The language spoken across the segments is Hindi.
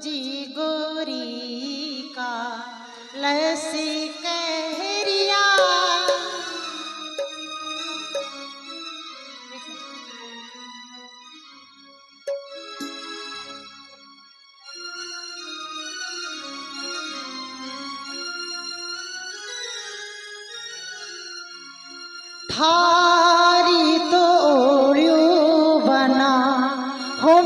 जी गोरी का लसी कहरिया थारी तो ओरियो बना हो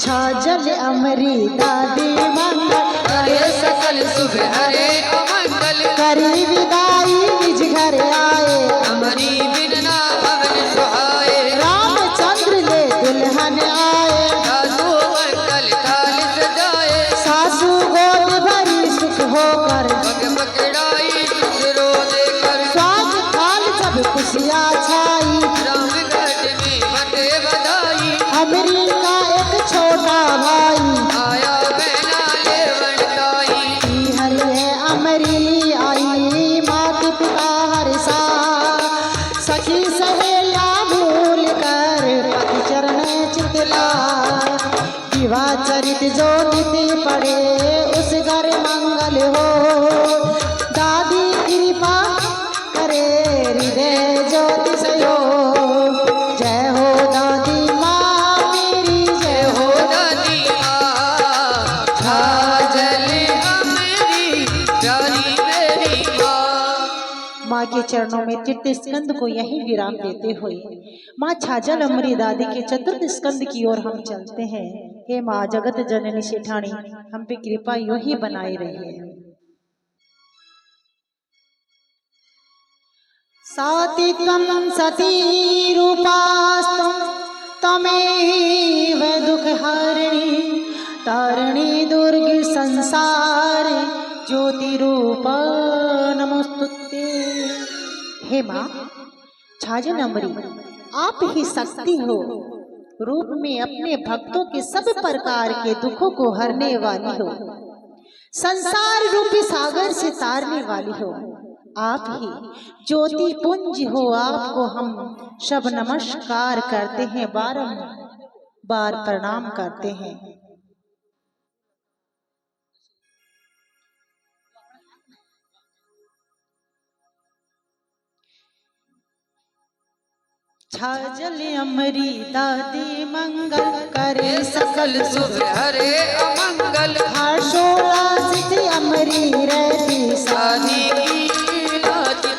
छाजल अमरी दादी मंगल करे सकल शुभ हरे अमंगल करी विदाई निज घर आए अमरी बिना भवन सुहाए रामचंद्र ले दुल्हन आए सासू मंगल थाल सजाए सासू गोद भरी सुख होकर पग पकड़ाई दूसरो देकर स्वाग थाल सब खुशियाँ छाई रामगढ़ में बटे बधाई अमरी का एक छोटा भाई आया बहना ले बनताई हरि है अमरी आई मात पिता हर सा सखी सहेला भूल कर पति चरण चितला विवाह चरित जो नीति पड़े उस घर मंगल हो दादी कृपा करे हृदय ज्योति सयो जय हो दादी माँ के चरणों में तीर्थ स्कंद को यही विराम देते हुए माँ छाजल अमरी दादी के चतुर्थ स्कंद की ओर हम चलते हैं। हे माँ जगत जननी सेठानी हम पे कृपा यूं ही बनाए रहे। सातिकं सती रूपास्तुम तमेव दुःखहारिणी तारिणी दुर्गे संसार ज्योति रूपा नमोस्तुते। हे माँ छाजल अमरी आप ही शक्ति हो, रूप में अपने भक्तों के सब प्रकार के दुखों को हरने वाली हो, संसार रूपी सागर से तारने वाली हो। आप ही ज्योति पुंज हो, आपको हम सब नमस्कार करते हैं, बारंबार प्रणाम करते हैं। छाजल अमरी दादी मंगल करे सकल शुभ हरे अमंगल हर्षोल्लासित अमरी रहती साधी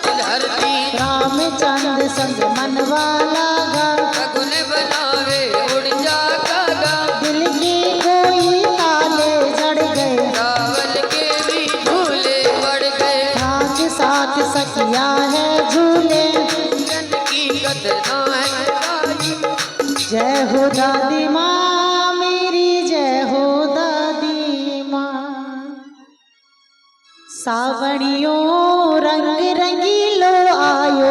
धरती रामचंद्र संग मनवा लागा, सगुन बनावे उड़ जा कागा, दिल की कोई ताले जड़ गए, रावल के भी झूले पड़ गए, साथ साथ सखिया है झूले, जन की कतना है तारी। जय हो दादी माँ मेरी, जय हो दादी माँ। सावणियों रंग रंगीलो आयो,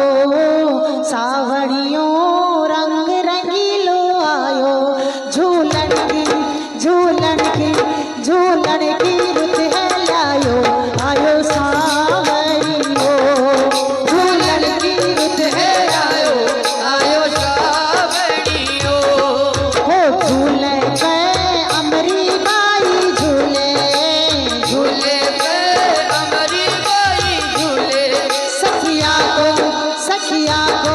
सावणियों रंग रंगीलो आयो, झूलन की झूलन की झूलन की रुत है लायो, आयो सावणियों, झूलन की रुत है आयो आयो सावणियो, हो झूले पे अमरी बाई झूले, झूले पे अमरी बाई झूले, सखिया को सखिया को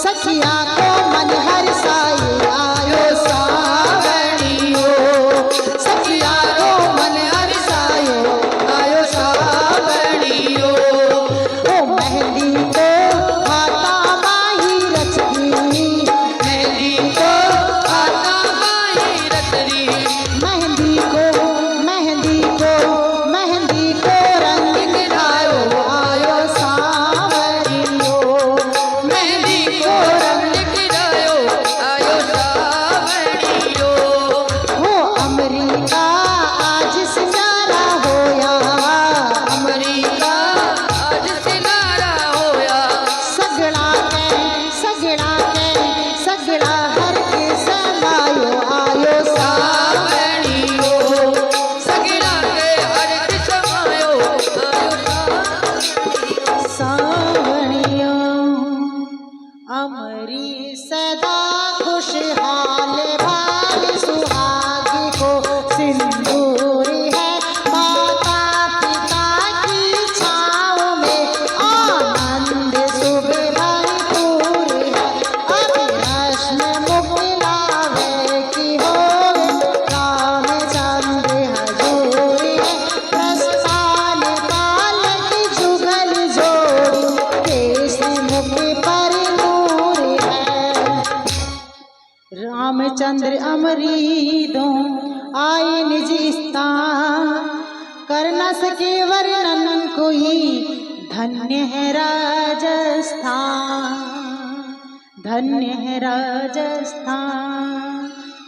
सखिया को मन हरसाए, आयो सावणियो, सखिया को मन हरसाए, आयो सावणियो, ओ मेहंदी को हाथा माही रचती, मेहंदी को आता बाई रतरी, मेहंदी को मेहंदी को मेहंदी को रंग गिरायो, आयो सावणियो, मेहंदी को रंग गिरायो, आयो सावणियो, हो अमरीका आज सितारा होया, अमरीका आज सिनारा होया, सगड़ा सगड़ा हर के समायो, आयो सावणियो, सगिरा के हर समायो, आयो सावणियो। अमरी सदा खुशहाल भाल सुहागी को सिंदूरी है, माता पिता की छाँव में आनंद सुबह भरपूर है, अभिलाषण मुक्ति लावे की होवे, रामचंद्र हजूरी है, प्रस्थान काल की जुगल जोड़ी, देश मुक्ति पर नूर है। रामचंद्र अमरीदों आए निज स्थान, कर न सके वर्णन कोई, धन्य है राजस्थान, धन्य है राजस्थान।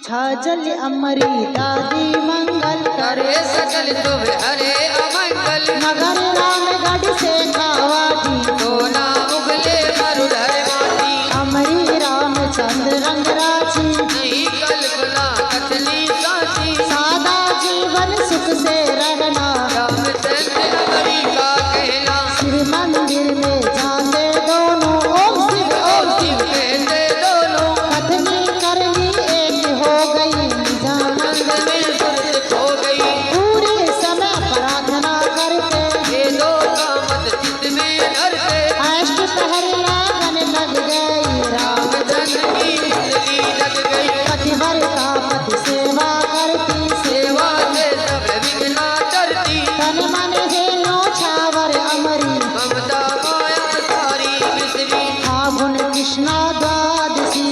छाजल अमरी दादी मंगल करे, करे सकल शुभ हरे अमंगल, नगर रामगढ़ से कावाटी, सोना उगले मरुधर माटी, अमरी रामचंद्र रंगराजी, नहीं कल्पना कथनी साची, सादा जीवन सुख से रहना, रामचंद्र अमरीका कहना, शिव मंदिर में जाते दोनों, ओम शिव ओम शिव कहते दोनों, कथनी करनी एक हो गई, निजानंद आनंद में सुरत खो गई, पूरे समय प्रार्थना करते, ये दो कामत चित्त में धरते, अष्ट पहर लगन लग गई, रामचंद्र की जिंदगी लग गई, पतिव्रता पति सेवा करती, सेवा से सब विघ्ना करती, तन मन है नो छावर अमरी, ममता माया सारी बिसरी, फागुन कृष्णा द्वादशी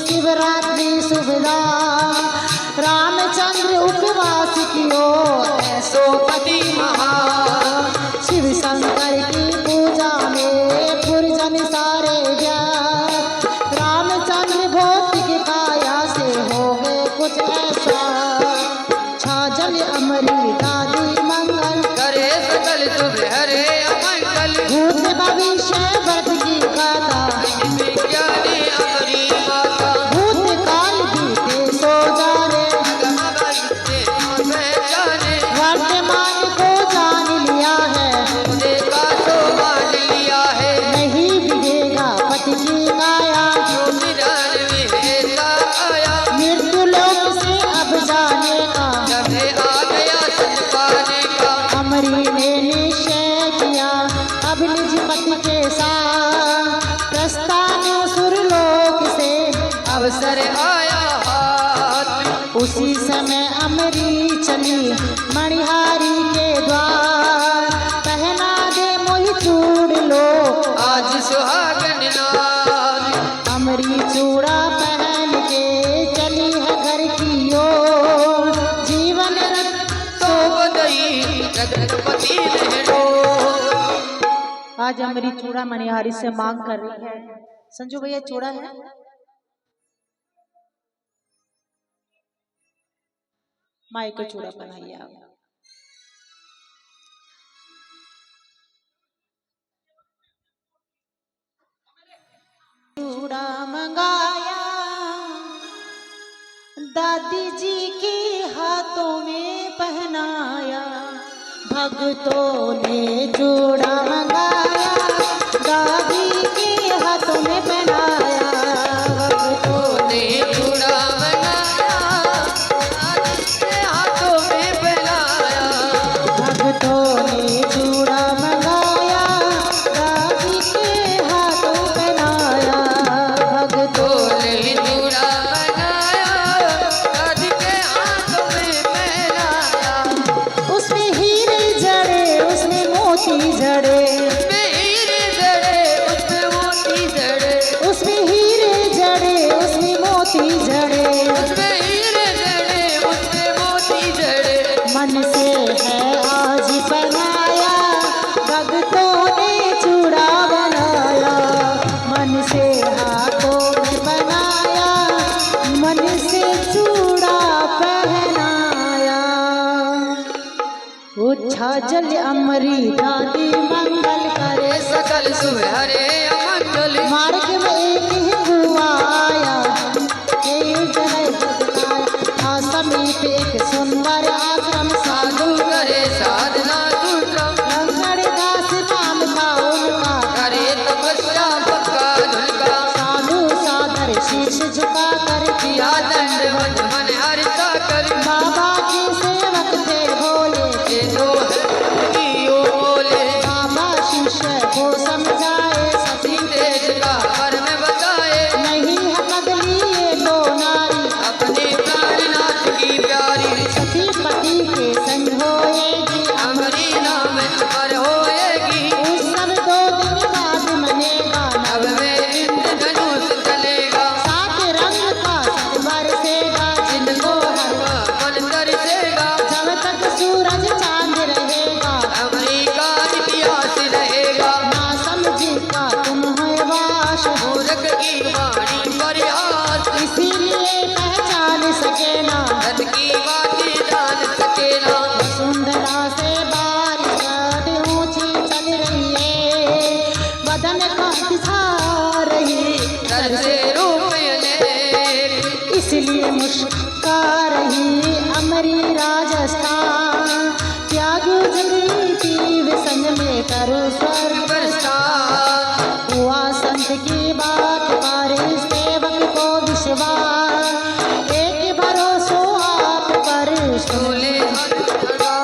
शिवरात्रि सुविधा, रामचंद्र उपवास कियो ऐसो पति महान, शिव शंकर की पूजा में पुरजन सारे व्यास, रामचंद्र भौतिक काया से हो गए कुछ ऐसा, छाजल अमरी दादी मंगल, करे सकल शुभ हरे अमंगल, भूत भविष्य व्रत की गाथा, विज्ञानी अमरी माता, भूत काल बीते सो जाने, पहचाने, वर्तमान को जान लिया है, देखा तो मान लिया है, नहीं बिगेगा पति की काया, जो निरान में ऐसा आया, मृत्यु लोक से अब जाने का, जब आ गया सच पाने का, अमरी ने निश्चय किया अब निज पति के साथ, प्रस्थान सुरलोक से अवसर आया हाथ, उसी समय अमरी चली मणिहारी के द्वार, पहना दे मोहि चूड़ लो, आज सुहागन नाम, आज अमरी चूड़ा मनिहारी से मांग कर रही है। संजू भैया चूड़ा है? माई को चूड़ा बनाइए आप। चूड़ा मंगाया दादी जी के हाथों में पहनाया, भक्तों ने चूड़ा मंगाया दादी के हाथों में पहनाया, भक्तों ने चूड़ा बनाया दादी के हाथों में पहनाया, भक्तों ने चूड़ा मंगाया दादी के हाथों पहनाया, भक्तों ने चूड़ा बनाया दादी के हाथों में पहनाया, उसमें हीरे जड़े उसमें मोती जड़े, उसमें हीरे जड़े उसमें मोती जड़े, उसमें हीरे जड़े उसमें मोती जड़े, उसमें हीरे जड़े उसमें मोती जड़े, मन से है आज बनाया भक्तों ने चूड़ा बनाया, मन से हाथों में बनाया मन से चूड़ा पहनाया। उच्छा जल अमरी दादी मंगल करे, सकल शुभ हरे अमंगल, मार्ग में एक ही कुआं आया, एक जगह बदलाया, समीप एक सुंदर आश्रम साधु करे साधना दुर्लभ, रंगड़दास नाम था उनका, करे तपस्या पक्का धुलका, साधु सादर शीश झुका कर किया दंडवत मन हर्षा कर, बाबा के सेवक थे भोले, ये जो है ओ बोले, बाबा शिष्य को समझाए, सती तेज का कर्म बताए, नहीं है बदली ये दो नारी, अपने प्राणनाथ की प्यारी, सती पति के संग होएगी, अमरी नाम अमर होएगी, उस सब 2 दिन बाद मनेगा, अब में इंद्रधनुष चलेगा, 7 रंग का सत बरसेगा, जिनको हर मन तरसेगा, जब तक सूरज चांद रहेगा, अमरी का इतिहास रहेगा, ना समझी का तुम है वाश, मूर्ख की वाणी परिहास, इसीलिए पहचान सके ना, धन की बातें जान सके ना, सुंदरा से बारिश कद ऊंची चल रही है, बदन का दिखा रही, दर से रूप ले, इसलिए मुस्का रही अमरी राजस्थान, त्याग जगती विसंग में करो स्वर्ग बरसात, हुआ संत की बात पारे सेवक को विश्वास, एक भरोसो आप पर झूले हरा,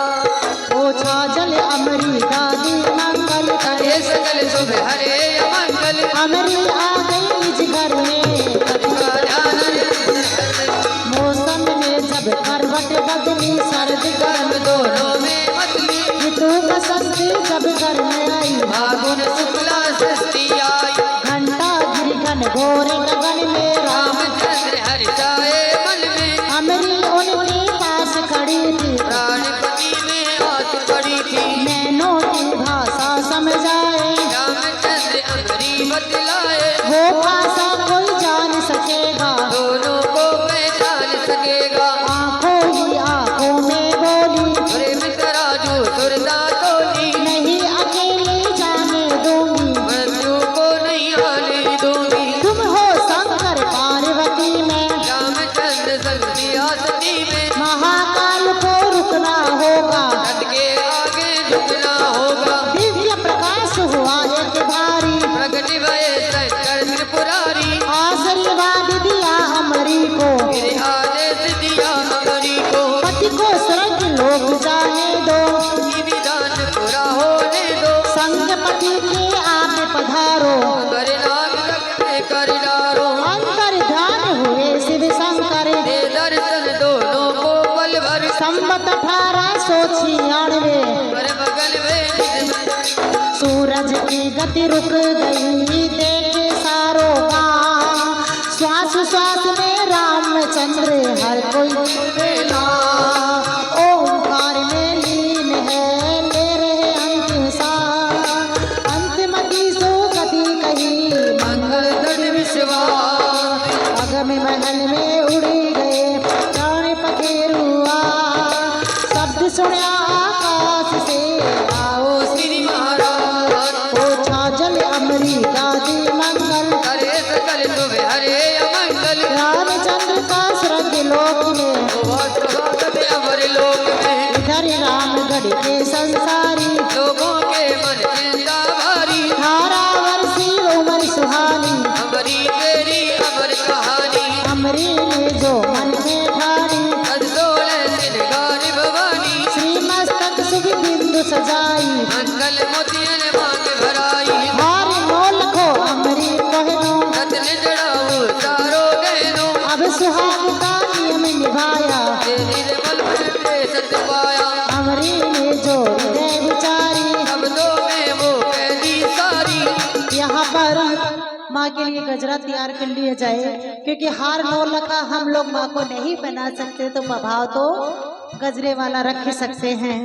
ओछा जल अमरी दादी मंगल करे, ये सकल शुभ हरे अमंगल, अमरी आ गई निज घर में, का ध्यान मौसम में जब करवट बदली सर्द गर्म दोनों में मतली, ऋतु बसंत जब घर में आई, फागुन शुक्ला षष्ठी आई, घंटा गिरगन घोर गगन में राम, रामचंद्र हर्षाए मन में, अमरी उनके पास खड़ी थी, प्राणपति में हाथ पड़ी थी, नैनों की भाषा समझाए, रामचंद्र अमरी बतलाए, वो भाषा कोई जान सकेगा, दोनों को पहचान सकेगा, आंखों ही आंखों में बोली, प्रेम तराजू सुरदा तोली, नहीं अकेले जाने दूंगी, मृत्यु को नहीं आने दूंगी, तुम हो शंकर पार्वती में, रामचंद्र संग दिया सती में, महाकाल को रुकना होगा, रथ के आगे झुकना होगा, दिव्य प्रकाश हुआ एक भारी, प्रगट भये शंकर त्रिपुरारी, आशीर्वाद दिया अमरी को, मेरे आदेश दिया अमरी को, पति को स्वर्ग लोक जाने दो, ये विधान पूरा होने दो, संग पति के आप पधारो, अमर नाम रखते कर डारो, अंतर ध्यान हुए शिव शंकर, दे दर्शन दोनों को पल भर, संवत 1896 पर बगल में सूरज की गति रुक गई, देखे सारों गाँव, श्वास श्वास में रामचंद्र हर कोई बेला, ओंकार में लीन है ले रहे अंतिम सांस, अंतिम महल में उड़ गए प्राण पखेरुआ शब्द सुना आकाश से आओ श्री महाराज ओ छाजल अमरी दादी मंगल हरे सकल शुभ हरे अमंगल रामचंद्र का स्वर्ग लोक में स्वागत अमर लोक में इधर रामगढ़ के संसारी लोगों के मन चिंता भारी धारा वर्षी उमर सुहानी अमरी तेरी अमर कहानी अमरी ने जो मन में ठानी कदोले दिन गारी भवानी श्री मस्तक शुभ बिंदु सजाई मंगल मोतियन मांग भराई हार मोल को अमरी कहनो रतन जड़ाऊ चारों गहनों अब सुहाग का नियम निभाया तेरी निर्मल मन में सत पाया अमरी ने जो हृदय विचारी शब्दों में वो कहती सारी यहाँ पर माँ के लिए गजरा तैयार कर लिया जाए क्योंकि हार नौ लखा हम लोग माँ को नहीं बना सकते तो प्रभाव तो गजरे वाला रख सकते हैं।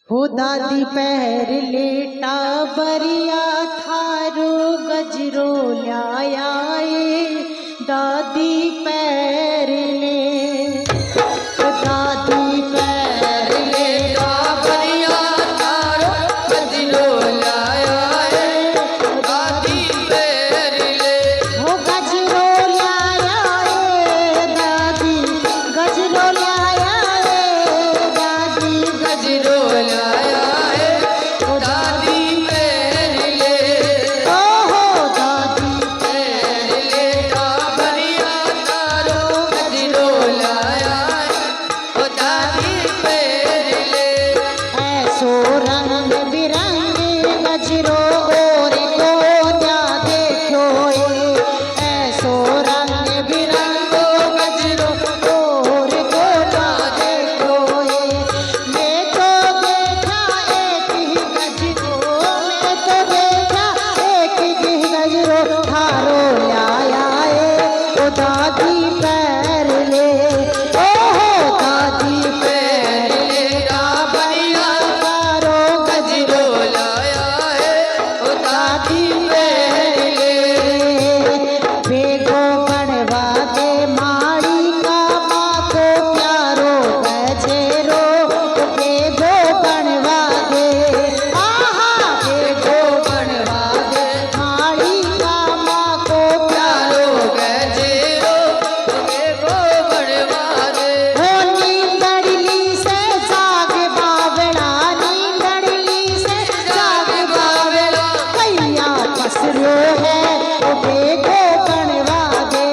हो दादी पैर लेटा बरिया थारो गजरो लाए दादी पैर ले दादी पैर ले बनिया तारो गजरो लाया है दादी पैर ले हो गजरो लाया है दादी गजरो लाया है दादी गजरो लाया है दादी पैर ले ओ हो दादी पैर ले बनिया तारो गजरो लाया है दादी पैर ले ऐसो रंग बिरंगे गजरो और को क्या देखो ऐसो रंग बिरंगो गजरो और को क्या देखो मैं तो देखा एक ही गजरो मैं तो देखा एक ही गजरो हारो लाया ओ दादी पैर ले ओ हो दादी पैर ले बनिया तारो गजरो लाया है दादी पैर ले बेगो बनवा दे माड़ी का माँ को प्यारो गजेरो बेगो बनवा दे आहा बेगो बनवा दे माड़ी का माँ को प्यारो गजेरो बेगो बनवा दे हो नींदड़ली से जाग बावड़ा नींदड़ली से जाग बावड़ा कैया पसरो है ओ बेगो बनवा दे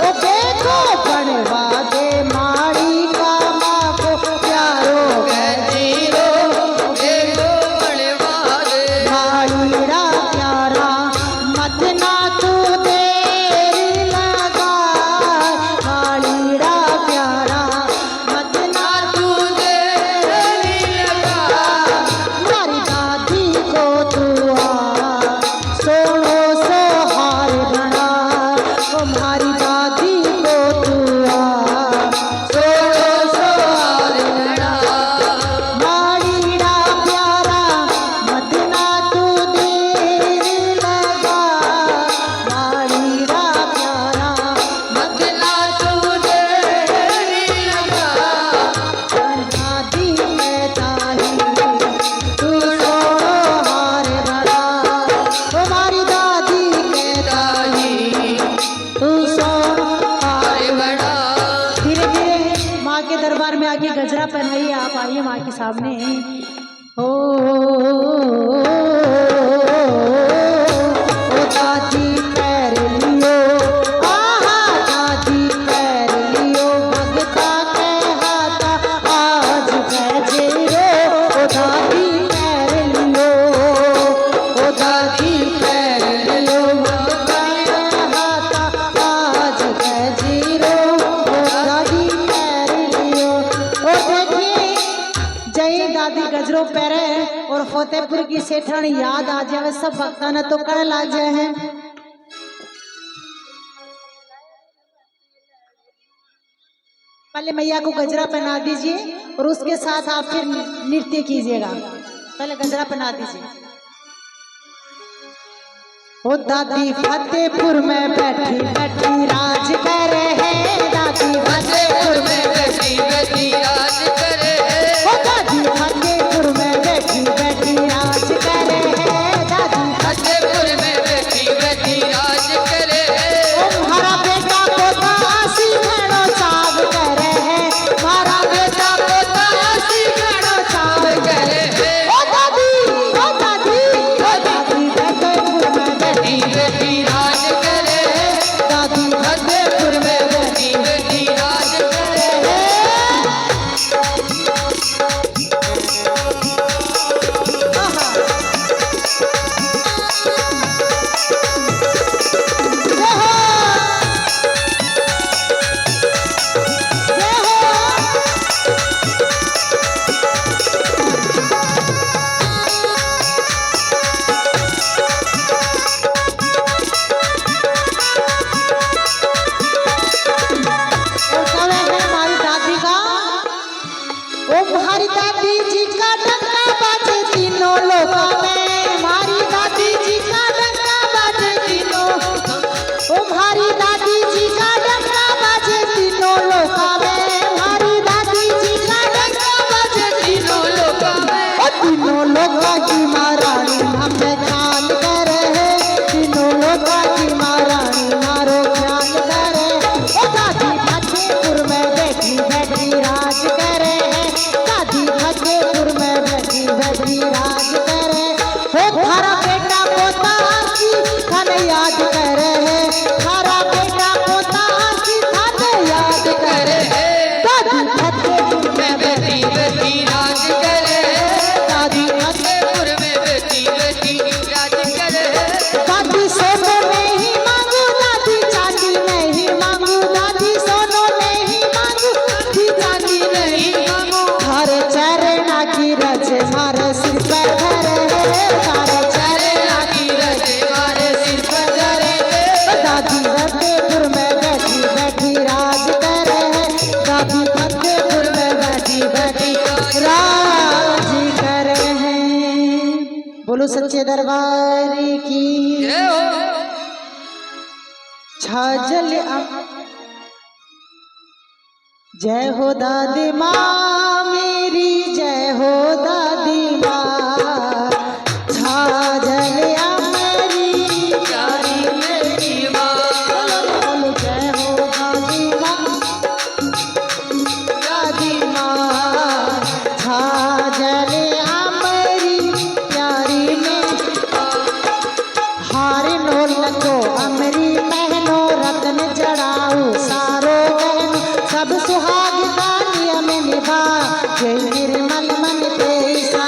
ओ बेगो बनवा दे माड़ी का माँ को प्यारो गजेरो बेगो बनवा दे माड़ीरा प्यारा मत ना तू देर लगा माड़ीरा प्यारा मत ना तू देरी लगा हमारी दादी को तू सोनो सो हार बना तुम्हारी दादी को तू सोनो सोहार लड़ा माड़ीरा प्यारा मत ना तू देर लगा माड़ीरा प्यारा मत ना तू देरी लगा दादी मैं ताही तू सोनो हार बना तुम्हारी दादी कहता दाही तू सोनो हार अरे बड़ा धीरे धीरे माँ के दरबार में आके गजरा पहनाइए आप आइए माँ के सामने ओ दादी पैर लियो आहा दादी पैर लियो भगता के हाथा आज गजेरो ओ दादी पैर लियो ओ दादी पैर लियो भगता के हाथा आज गजेरो ओ दादी पैर लियो ओ देखिए जय दादी गजरो पैरे और फतेहपुर की सेठानी याद आ जाए सब भक्ता ने तो कर ला जाए हैं पहले मैया को गजरा पहना दीजिए और उसके साथ आप फिर नृत्य कीजिएगा पहले गजरा पहना दीजिए ओ दादी फतेहपुर में बैठी बैठी राज करे है, दादी फतेहपुर में बैठी बैठी राज करे है, ओ दादी फतेहपुर में बैठी बैठी राज करे है, दादी फतेहपुर में बैठी बैठी राज करे है, ओ हमारा बेटा पोता आसी घड़ो चाव करे है, हमारा बेटा पोता आसी घड़ो चाव करे है, ओ दादी ओ दादी ओ दादी फतेहपुर में बैठी बेटी राज करे है, दादी फतेहपुर में बैठी बेटी राज करे है। हमारी दादी जी का डंका बाजे तीनों लोगों में, हमारी दादी जी का डंका बाजे तीनों, ओ हमारी दादी जी का डंका बाजे तीनों लोगों में, हमारी दादी जी का डंका बाजे तीनों लोगों में, ओ तीनों लोगों की महारानी हमें ख्याल करे है, तीनों लोगों की महारानी मारो ख्याल करे, ओ दादी फतेहपुर में बैठी बैठी राज करे है, दादी फतेहपुर में बैठी बैठी राज करे, ओ थारा बेटा पोता आसी थाने याद करे है, थारा बेटा पोता आसी थाने याद करे है, दादी फतेहपुर में बेटी बेटी राज करे है, दादी फतेहपुर में बेटी बेटी राज करे है, दादी सोने में ही मांगू, दादी चांदी में ही मांगू, दादी सोनों में ही मांगू, दादी चांदी में ही मांगू, थारे चरणा की रज मारे सिर पर धरे है, थारे चरणा की रज मारे सिर पर धरे है, दादी फतेहपुर में बैठी बैठी राज करे है, दादी फतेहपुर में बैठी बैठी राज करे हैं। बोलो सच्चे दरबार की जय हो। छाजल जय हो दादी माँ मेरी, जय हो दादी माँ, छाजल अमरी प्यारी मेरी माँ, बोलो जय हो दादी माँ, दादी माँ, छाजल अमरी प्यारी में, हार नो लगो अमरी पहनो, रतन जड़ाऊ सारो गहनो, सब सुहाग का नियम निभा, जय निर्मल मन तेसा,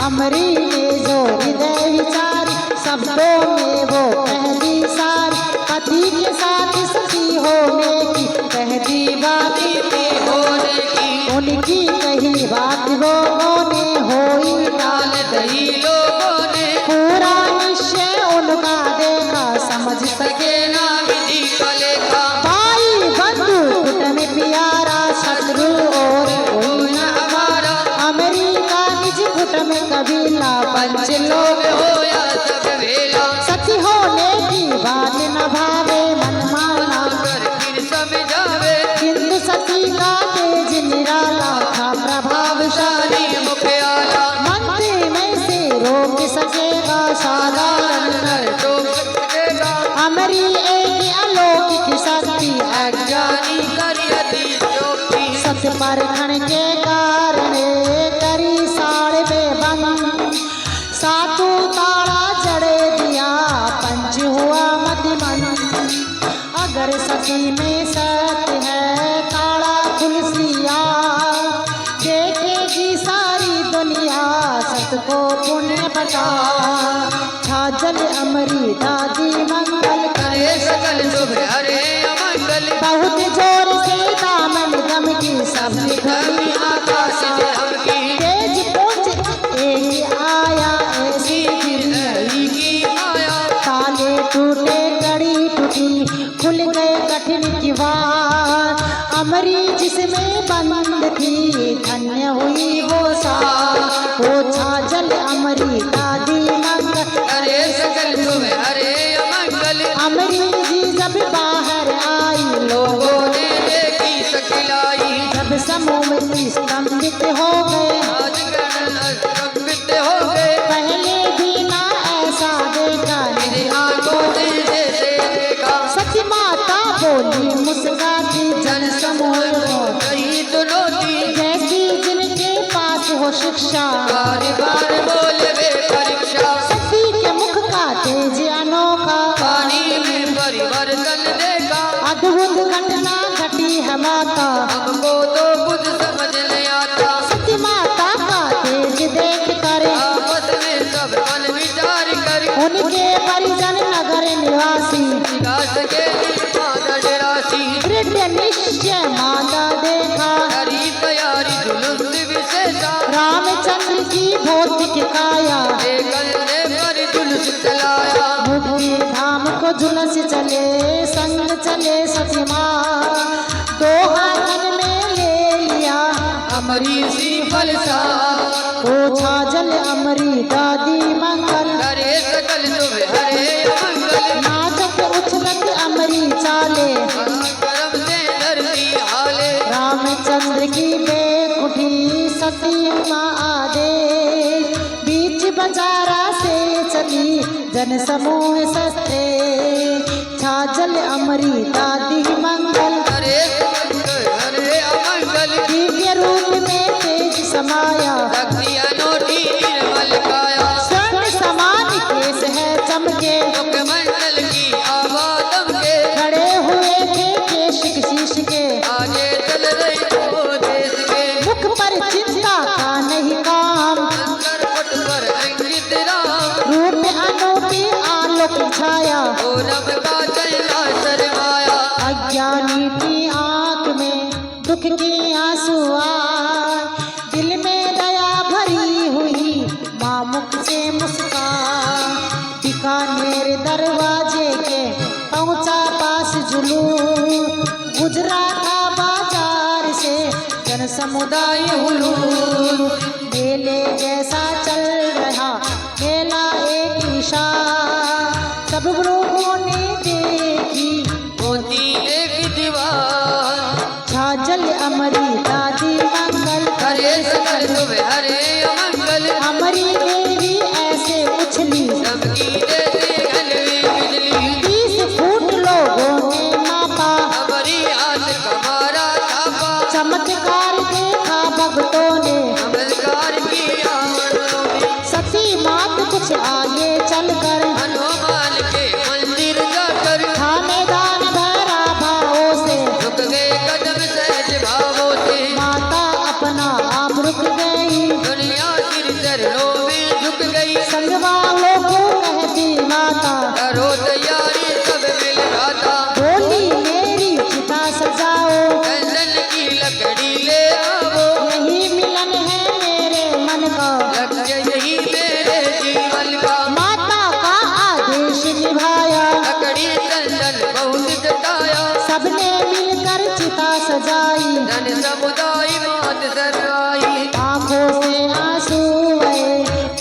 अमरी ने जो हृदय विचार, शब्दों में वो पहली सार, पति के साथ सखी होने की पहली बात बेटी होने की उनकी कही बात लोगों ने होई डाल दही लोगों ने, पूरा निश्चय उनका देखा समझ सके, सके ना विधि का लेखा, भाई बंधु कुट में प्यारा, शत्रु और कोई न हमारा, अमेरिका निज कुट में कबीला, पंच लोग हो या सब वेला, सती होने की बात न भावे, मन माना कर फिर समझावे, किंतु सती का तेज निराला था प्रभावशाली, शाली मुखियाला, मंत्री में से रोक सकेगा साधारण कर टोक सकेगा, अमरी एक अलौकिक शक्ति, अज्ञानी कर यदि जोगी, सत्य परखण के कारण करी साड़ बेबन, सातु ताड़ा जड़े दिया, पंच हुआ मतिमन, अगर सती में सत्य है ताड़ा खुलसिया, देखेगी सारी दुनिया सत को पुण्य बता, छाजल अमरी दादी मंगल करे, करे सकल शुभ हरे अमंगल, बहुत जोर से दामन दम की सब धरती आकाश में हमकी, तेज पहुंच एक आया ऐसी नहीं की माया, ताले टूटे कड़ी टूटी, खुल गए कठिन किवाड़, अमरी जिसमें बंद थी धन्य हुई वो सा, वो छाजल अमरी दादी मंगल करे सकल शुभ हरे अमरी जी जब बाहर आई, लोगों ने देखी सकलाई, जब समूह में स्तंभित हो गए, राजगण स्तंभित हो गए, पहले भी ना ऐसा देखा, मेरी आंखों ने जैसे देखा, सती माता बोली मुस्कुराती, जन समूह को कहीं चुनौती, जैसी जिनके पास हो शिक्षा, बार बार बोले वे परीक्षा, सती के मुख का तेज अनोखा, पानी में परिवर्तन देखा, अद्भुत घटना घटी है माता, हमको तो कुछ समझ नहीं आता, सती माता का तेज देख कर आपस में सब मन विचार कर, उनके परिजन नगर निवासी, विकास के निर्माण राशि, दृढ़ निश्चय माता देखा, हरी तैयारी जुलूस विशेषा, रामचंद्र की भौतिक काया, कंधे पर जुलूस चलाया, मुक्ति धाम को जुलूस चले, संग चले सती माँ, दो हाथन में ले लिया अमरी सी फलसा, ओछा जल अमरी दादी मंगल, करे सकल शुभ हरे मंगल, नाचत उछलत अमरी चाले, करम से धरती हाले, रामचंद्र की बेकुठी सती माँ आदेश, बीच बाजारा से चली जन समूह सस्ते, छाजल अमरी दादी मंगल, करे सकल हरे मंगल, दिव्य रूप में तेज समाया, शक्ति अनोठी निर्मल काया, स्वर्ण समान केस है चमके, मुखमंडल की आवादम के, खड़े हुए थे केश शीश के, आगे चल रही तो देश के, मुख पर चिंता का नहीं काम, अंतर पट पर अंकित राम, रूप अनोखी आलोक छाया, पूरब का चला शर्माया, अज्ञानी की आंख में दुख के आंसू आए, दिल में दया भरी हुई माँ मुख से मुस्कान, बीकानेर दरवाजे के पहुंचा पास जुलूस, गुजरा था बाजार से जन समुदाय हुलूस, मेले जैसा चल रहा मेला एक इशारा, सब लोगों ने देखी मोती एक दीवार, छाजल अमरी दादी मंगल, करे सकल शुभ हरे मंगल, अमरी देवी ऐसे उछली, चमकी जैसे घनवी बिजली, 30 फुट लोगों ने मापा, हमारी हाथ कमारा छापा, चमत्कार देखा भक्तों ने, नमस्कार किया मर्दों ने, सती मात कुछ आगे चलकर हनुमान के मंदिर जाकर, था मैदान भरा भावों से, झुक गए कदम सहज भावों से, माता अपना आप रुक गई, दुनिया सिर चरणों में झुक गई, संग वालों को कहती माता, करो तैयारी सब मिल गाता, बोली मेरी चिता सजाओ, चंदन की लकड़ी ले आओ, यही मिलन है मेरे मन का, लक्ष्य यही मेरे जीवन का, माता का आदेश निभाया, लकड़ी चंदन बहुत जताया, सबने मिलकर चिता सजाई, धन समुदाय मात सरवाई, आंखों से आंसू आए,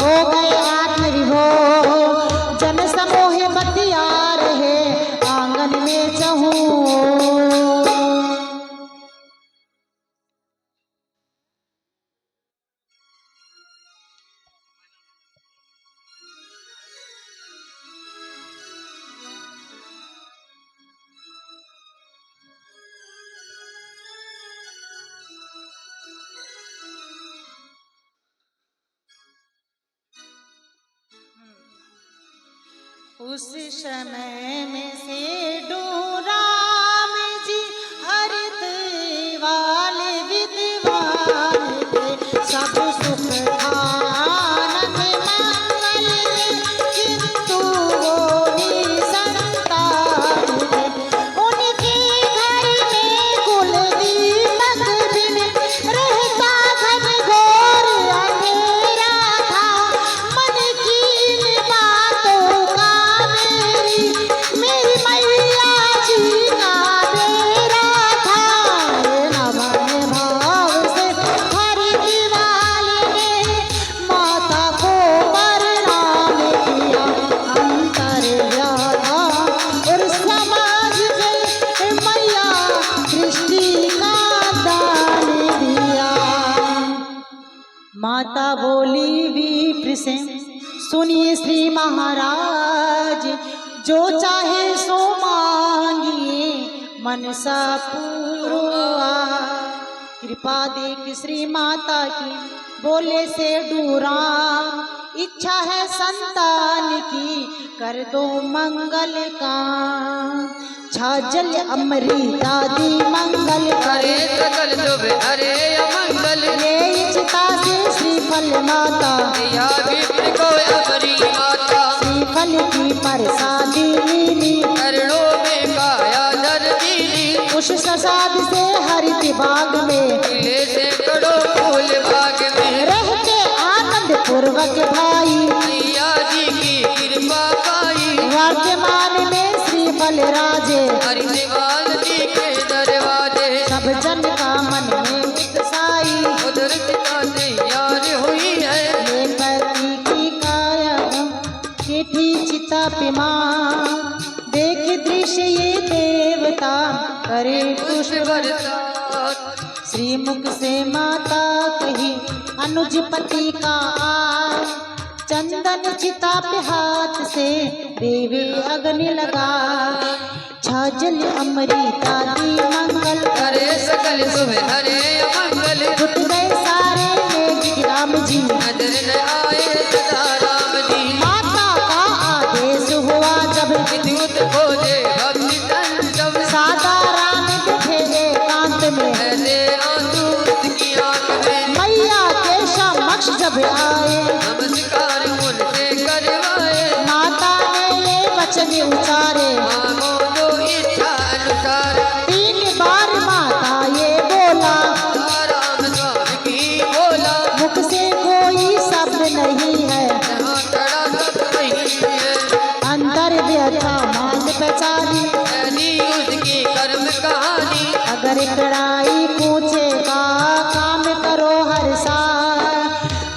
हो गए आत्मविभोर, जन समूह बतिया रहे आंगन में चहूं। उस समय में से राम जी हरित वाले विद्वान थे, सब सुख आनंद मंगल किंतु वो निसंतान थे, उनके घर में कुल दीपक बिन रहता घनघोर अंधेरा था, मन की इन बातों का मेरी मैया जी माता बोली विप्र से, सुनिए श्री महाराज, जो चाहे सो मांगिए मनसा पूरा। कृपा देख श्री माता की बोले से डूरा, इच्छा है संतान की कर दो मंगल का। छाजल अमरी दादी मंगल करे सकल शुभ हरे अमंगल। ले चिता से श्रीफल माता, या विप्र को अमरी माता। श्रीफल की प्रसादी लीली, चरणों में काया धर दीनी। उस प्रसाद से हरित बाग में, खिले से कड़ो फूल बाग में। रहते आनंद पूर्वक भाई, मैया जी की कृपा पाई। वर्तमान में श्रीफल राजे, हरिद्वार जी के दरवाजे। सब जन का मन में उत्साही, उधर चिता तैयार हुई है। ये पति की काया केठी चिता पे मां, देख दृश्य ये देवता करे पुष्प बरसात। श्रीमुख से माता कही अनुज पति का आस, चंदन चिता पे हाथ से देवे अग्नि लगा। छाजल अमरी दादी मंगल करे सकल शुभ हरे अमंगल। जुट गए सारे नेक राम जी, नजर न आए सदा राम जी। माता का आदेश हुआ जब, विद्युत खोजे भक्ति तन सब। सादा राम बैठे एकांत में, ऐसे आंसू उसकी आंख में। मैया के समक्ष जब आए, नमस्कार उनसे करवाए। माता ने ये वचन उचारे, मांगो जो इच्छा अनुसार। 3 बार माता ये बोला, राम स्वामी की बोला। मुख से कोई शब्द नहीं है, जहाँ खड़ा सब वही है। अंतर व्यथा मांग पहचानी, ऐसी उसकी कर्म कहानी। अगर कड़ाई पूछेगा काम करो हर साल,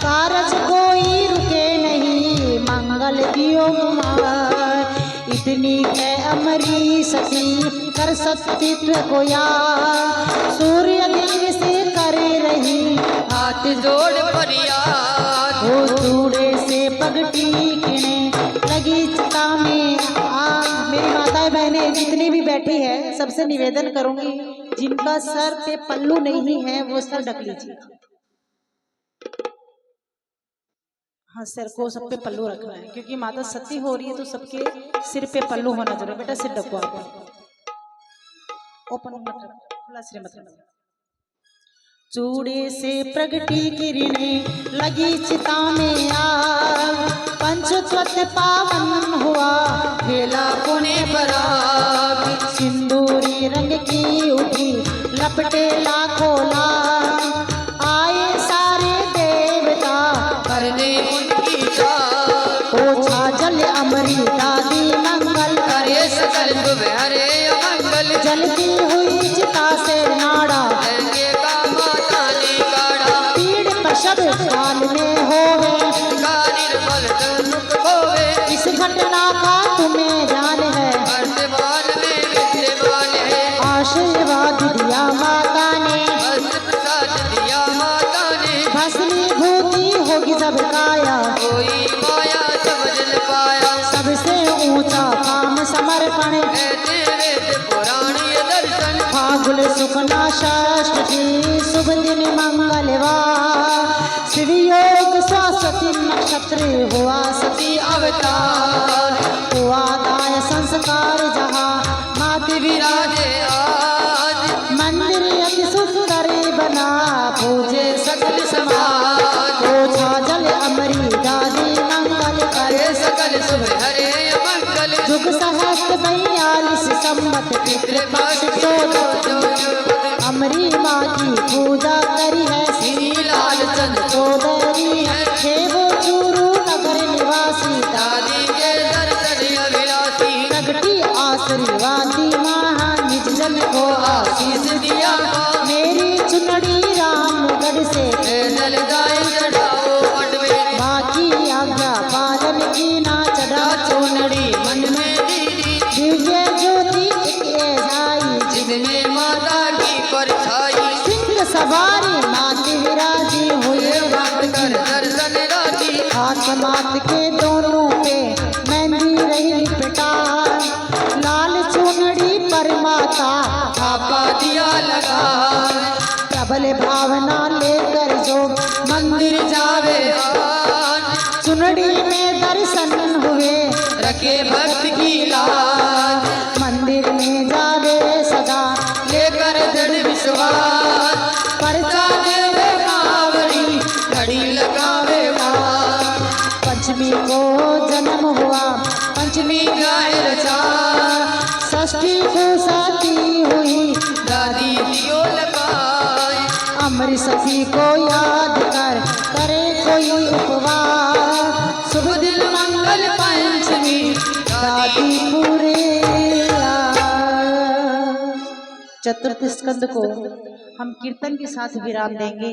कारज कोई रुके नहीं मंगल दियो कुमार। इतनी है अमरी सती कर सत्य को याद, सूर्य देव से करे रही हाथ जोड़ फरियाद। वो चूड़े से पगटी किने लगी चिता में आग। मेरी माताएं बहनें जितनी भी बैठी है, सबसे निवेदन करूंगी, जिनका सर पे पल्लू नहीं है वो सर ढक लीजिए। हाँ, सर को सब पे पल्लू रखना है, क्योंकि माता सती हो रही है तो सबके सिर पे पल्लू होना जरूरी है। बेटा सिर ढको, आप ओपन मत रखो, खुला सिर मत रखो। चूड़े से प्रगटी किरने लगी चिता में आग, पंचत्वत पावन हुआ खेला पुण्य पराग। सिंदूरी रंग की उठी लपटे लाखों लाख, आए सारे देवता करने उनकी चाल। ओ छाजल अमरी दादी मंगल करे सकल शुभ हरे अमंगल। जलती हुई चिता से नाड़ा, लहंगे का माता ने काढ़ा। पीड़ पशद काल में होवे, का निर्मल तनुक होवे। इस घटना का तुम्हें ज्ञान है, वर्तमान में विद्यमान है। आशीर्वाद दिया माता ने, हस्त प्रसाद दिया माता ने। भस्मीभूति होगी जब काया, कोई माया समझ न पाया। सबसे ऊंचा काम समर्पण, ऐसे वेद पुराणी दर्शन। फागुन शुक्ला षष्ठी शुभ दिन मंगलवार, शिव योग सरस्वती नक्षत्र हुआ सती अवतार। हुआ दाय संस्कार जहाँ माते विराजे आज। मंदिर अति सुंदर बना पूजे सकल समाज। ओ छाजल अमरी दादी मंगल करे करे सकल शुभ हरे अमंगल। जुग सहस्त्र 42 संवत पितृ पक्ष 14, अमरी माँ की पूजा करी है श्री लाल चंद चौधरी है वो चूरू नगर निवासी। दादी के दर्शन अभिलाषी। प्रगटी आशीर्वादी माँ निज जन को आशीष दिया मेरी चुनड़ी रामगढ़ से जल गाय चढ़ाओ मठ में। बाकी आज्ञा पालन की ना चढ़ा चुनड़ी मन में दीदी दिव्य ज्योति के जाई, जिसमें माता की परछाई। सिंह सवारी माती विराजी हुए भक्त कर सके भक्त की लाज, मंदिर में जावे सदा लेकर दृढ़ विश्वास, परचा देवे कांवरी घड़ी लगावे मार। पंचमी को जन्म हुआ, पंचमी गाए रचार, षष्ठी को सती हुई, दादी दियो लगाए। अमृत सती को याद कर करे कोई उपवास, शुभ दिन मंगल पंचमी दादी पूरे चतुर्थ स्कंद को हम कीर्तन के साथ विराम देंगे।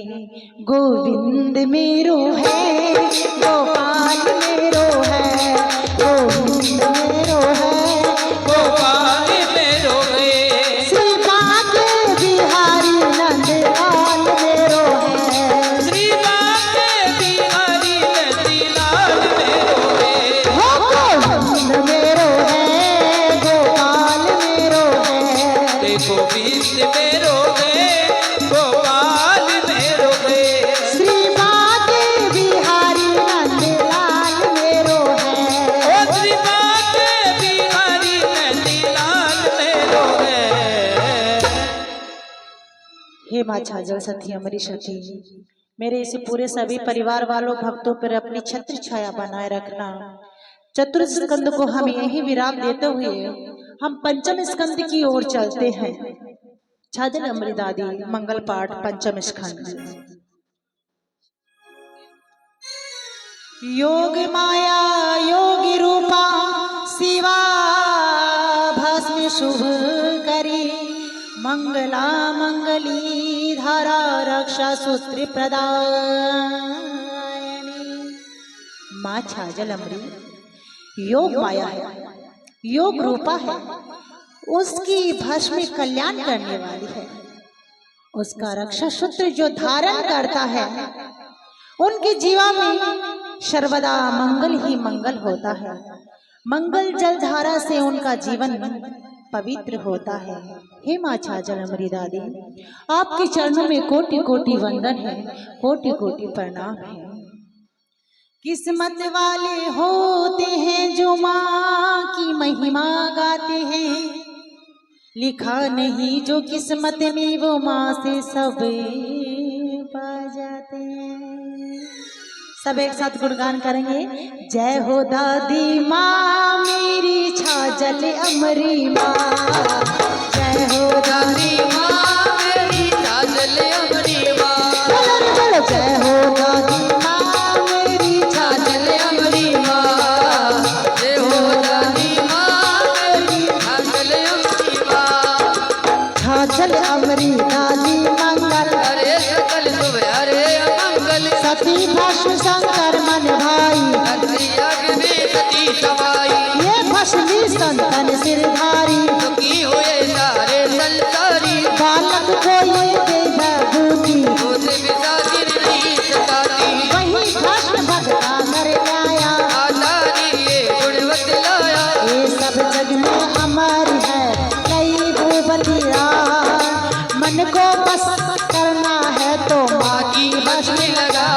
गोविंद मेरो है, गोपाल मेरो है, गोविंद मेरो है, गोपाल मेरो है, श्री बाके बिहारी नंदलाल मेरो है, श्री बाके बिहारी नंदलाल मेरो है। गोविंद मेरो है, गोपाल मेरो है, देखो गोविंद मेरो है, गोपाल मेरो है, श्री बाके बिहारी नंदलाल मेरो है, ओ श्री बाके बिहारी नंदलाल मेरो है। हे माँ छाजल सती अमरी सती, मेरे इस पूरे सभी परिवार वालों भक्तों पर अपनी छत्र छाया बनाए रखना। चतुर्थ स्कंद को हम यही विराम देते हुए हम पंचम स्कंद की ओर चलते हैं। छाजल अमरी दादी मंगल पाठ पंचम स्कंद। योग माया योगी रूपा शिवा भस्म शुभ करी, मंगला मंगली धारा रक्षा सूत्र प्रदायनी। माँ छाजल अमरी योग माया है, योग रूपा है, उसकी भस्म कल्याण करने वाली है। उसका रक्षा सूत्र जो धारण करता है उनके जीवन में सर्वदा मंगल ही मंगल होता है। मंगल जल धारा से उनका जीवन पवित्र होता है। हे माँ छाजल अमरी दादी, आपके चरणों में कोटि कोटि वंदन है, कोटि कोटि प्रणाम है। किस्मत वाले होते हैं जो माँ की महिमा गाते हैं, लिखा नहीं जो किस्मत में वो माँ से सब पा जाते हैं। सब एक साथ गुणगान करेंगे। जय हो दादी माँ मेरी छाजल अमरी माँ, जय हो दादी माँ मेरी छाजल अमरी माँ, जय हो दादी माँ मेरी छाजल अमरी माँ, जय हो दादी माँ मेरी छाजल अमरी माँ। छाजल अमरी दादी मंगल, अरे सकल शुभ अरे अमंगल, सती भस्म शंकर मन भाई, अग्नि यज्ञ में सती समाई, ये भस्मी संतन सिरधारी, दुखी हुए सारे संसारी, बालक को ये दे भूति, उसे पिता गिरनी सताती, वही भस्म भगता कर आया, आचारी ये गुणवत लाया। ये सब जग में अमर है कई भूपति राज, मन को बस करना है तो माँ की भस्म लगा,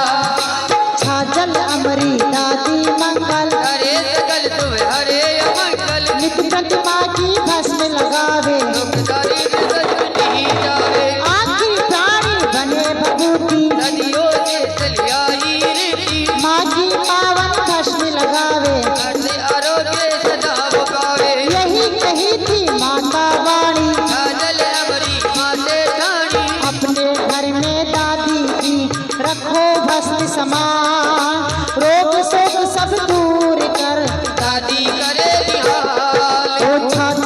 छाजल अमरी दादी मंगल, अरे सकल शुभ हरे अमंगल, नित प्रतिमा की भस्म लगावे, दुखदारी सच नहीं जावे, आखिर प्राणी बने भभूति, नदियों से चली आई रीति, माँ की पावन भस्म लगावे, अर्थ आरोग्य सदा पावे। यही कही थी माता वाणी, छाजल अमरी माँ से ठानी, अपने घर में दादी की रखो भस्म समान, रोग शोक सब दूर कर दादी करे निहाल, ओ छाजल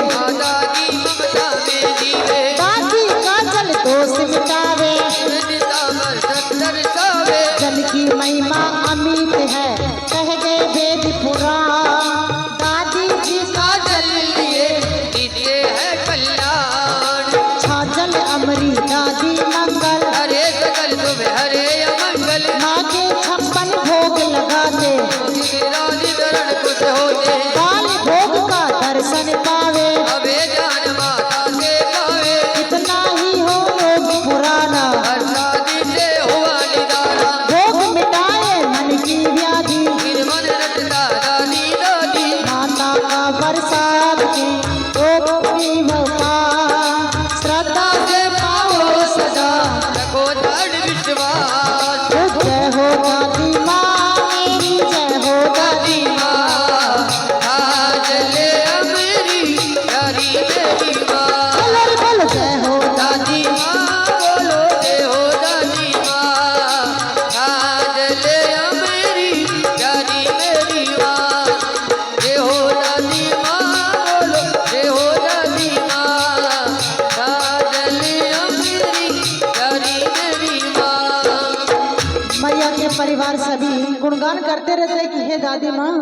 माता की ममता में जीवे दादी का जल दोष मिटावे दितावर सत्तर सावे जल की महिमा अमित है कह गए वेद पुराण दादी जी का जल लिए नित्य है कल्याण छाजल अमरी दादी मंगल हरे सकल शुभ हरे अमंगल माँ के 56 भोग लगाते राजधरण कुछ होते काल भोग का दर्शन पावे अबे जान माता से पावे इतना ही हो योग पुराना हर शादी से हुआ निदाना भोग मिटाए मन की व्याधि फिर मन रटता दादी दादी माता का प्रसाद के योग की वफा श्रद्धा से पाओ सदा रखो दृढ़ विश्वास जय हो दादी माँ मेरी जय हो दादी चले अमेरी प्यारी मेरी माँ कलर बल जय हो दादी माँ बोलो जय हो दादी माँ चले अमेरी प्यारी मेरी माँ जय हो दादी माँ बोलो जय हो दादी माँ चले अमेरी प्यारी मेरी माँ मैया के परिवार सभी गुणगान करते रहते कि हे दादी माँ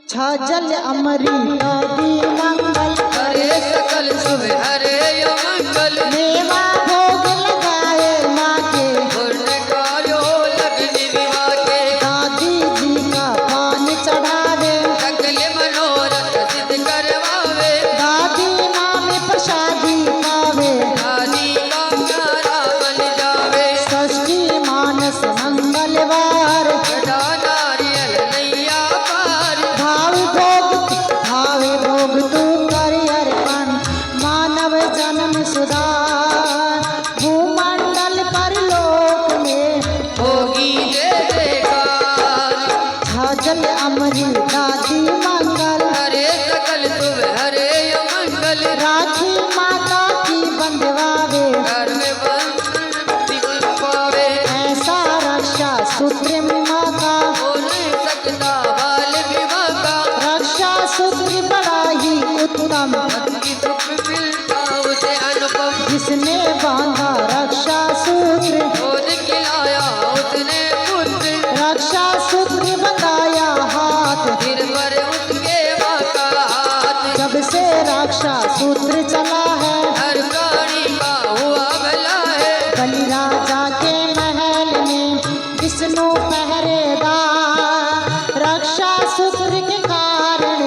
छाजल अमरी दादी मंगल हरे सकल शुभ हरे मंगल मेवा भोग लगाए माँ के पूर्ण कार्यो लग्न विवाह के दादी जी का पान चढ़ावे सकल मनोरथ सिद्ध करवावे दादी माँ में प्रसादी पावे दादी का प्यारा बन जावे षष्ठी मानस मंगलवार सदा नारियल नैया पार भावे भोग तू कर अर्पण मानव जन्म सुधार भूमंडल पर लोक में होगी जय जयकार छाजल अमरी दादी मंगल हरे सकल शुभ हरे मंगल राखी माता की बंधवावे घर में बंद पावे ऐसा रक्षा सूत्र माँ का हो नहीं सकता बाल विवाह का रक्षा सूत्र बड़ा ही उत्तम की सुख मिलता उसे अनुपम जिसने बांधा रक्षा सूत्र खोज खिलाया उसने पुत्र रक्षा सूत्र बताया हाथ सिर पर उसके माँ का हाथ जब से रक्षा सूत्र चला है हर प्राणी का हुआ भला है बलि राजा के महल में विष्णु पहरेदार रक्षा सूत्र के कारण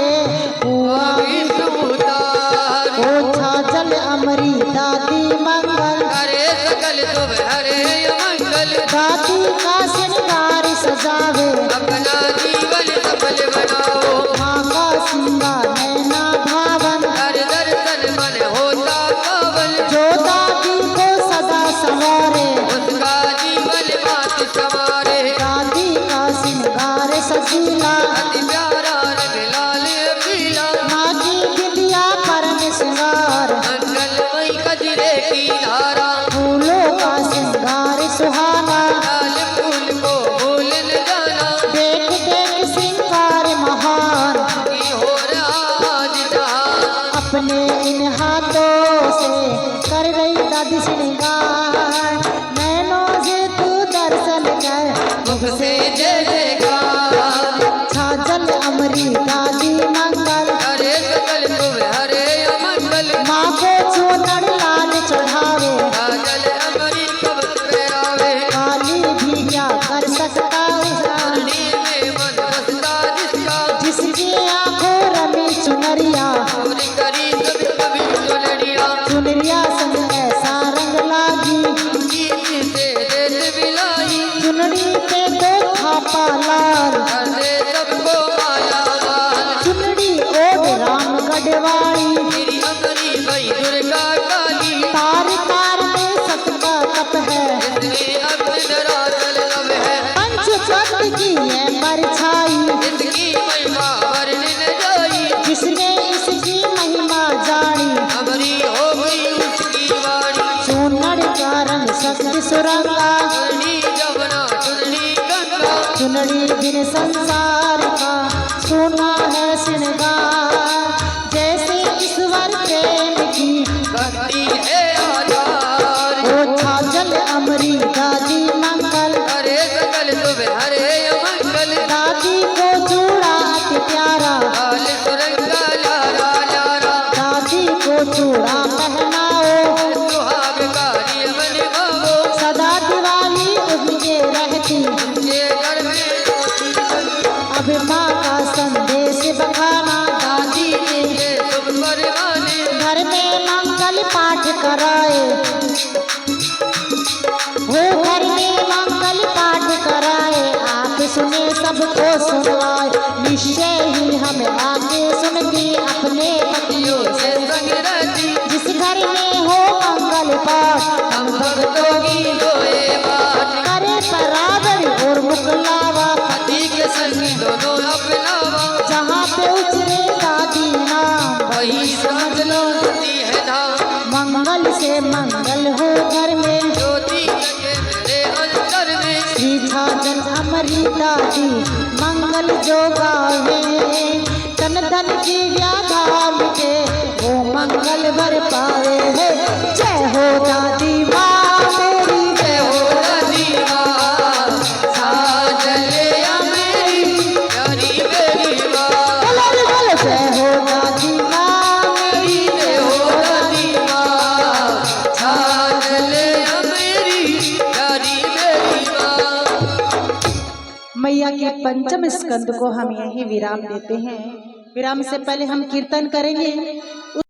हुआ विष्णुतार ओ छाजल अमरी दादी मंगल हरे सकल शुभ हरे मंगल दादी का श्रृंगार सजावे अपना जीवन सफल बनाओ माँ का सिंगार नैना भावन हर दर्शन मन होता पावन जो दादी को सदा संवारे उसका जीवन मात सवारे दादी का श्रृंगार सजीला अति प्यारा रंग लाल पीला माँ की बिटिया परम श्रृंगार मंगलमयी कजरे की धारा फूलों का श्रृंगार सुहाना लाल फूल को भूल न जाना देख देख श्रृंगार महान की हो रहा आज जहाँ अपने इन हाथों से कर रही दादी श्रृंगार नैनों से तू दर्शन कर मुख से जय जयकार छाजल अमरी दादी मंगल हरे सकल शुभ हरे मंगल माँ को चूनर लाल चढ़ावे काजल अमरी कब पहरावे काली भी क्या कर सकता है हरणी में मन बसता जिसका जिसकी आंखों रमी चुनरिया चोरी करी कभी कभी चुनरिया चुनरिया संग ऐसा रंग लागी गीत से देश बिलाई चुनरी पे तो थापा लाल कर दे सबको माला माल चुनरी ओढ़ राम गढ़वाली मेरी अमरी भई दुर्गा काली तार तार में सबका तप है इसने अपने धरातल लब है पंचतत्व की है परछाई इसकी महिमा वर्णन जाई जिसने इसकी महिमा जानी अमरी हो गई उसकी वाणी चूनर का रंग शक्ति सुरंगा चुनरी जमुना चुनरी गंगा चुनरी बिन संसार का सोना है श्रृंगार जैसे ईश्वर चूड़ा पहनाओ, सुहागकारी मन भावो, सदा दिवाली उनके रहती, ये घर में रोटी बनी। अब माँ का संदेश बखाना, दादी ने ये तुम परवाने, घर में मंगल पाठ कराए, वो घर में मंगल पाठ कराए, आप सुने सबको सुनवाए, निश्चय ही हम आगे सुनती अपने पतियों ये संग रहती, जिस घर में हो मंगल पाठ, हम भक्तों की रोए बाट। करे बराबर और मुकलावा, पति के संग दोनों अपनावा, जहाँ पे उचरे दादी नाम, वही समझ लो होती है धाम। मंगल से मंगल हो घर में, ज्योति लगे मेरे अंतर में, श्री छाजन अमृता जी मंगल जो गावे, तन धन की व्याधा मिटे, वो मंगल भर पावे है। जय हो दादी माँ मेरी, जय हो दादी माँ, साजले मेरी प्यारी मेरी माँ। बोलो बोलो जय हो दादी माँ मेरी, जय हो दादी माँ, साजले मेरी प्यारी मेरी माँ। मैया के पंचम स्कंद को हम यही विराम देते हैं। विराम से पहले हम कीर्तन करेंगे।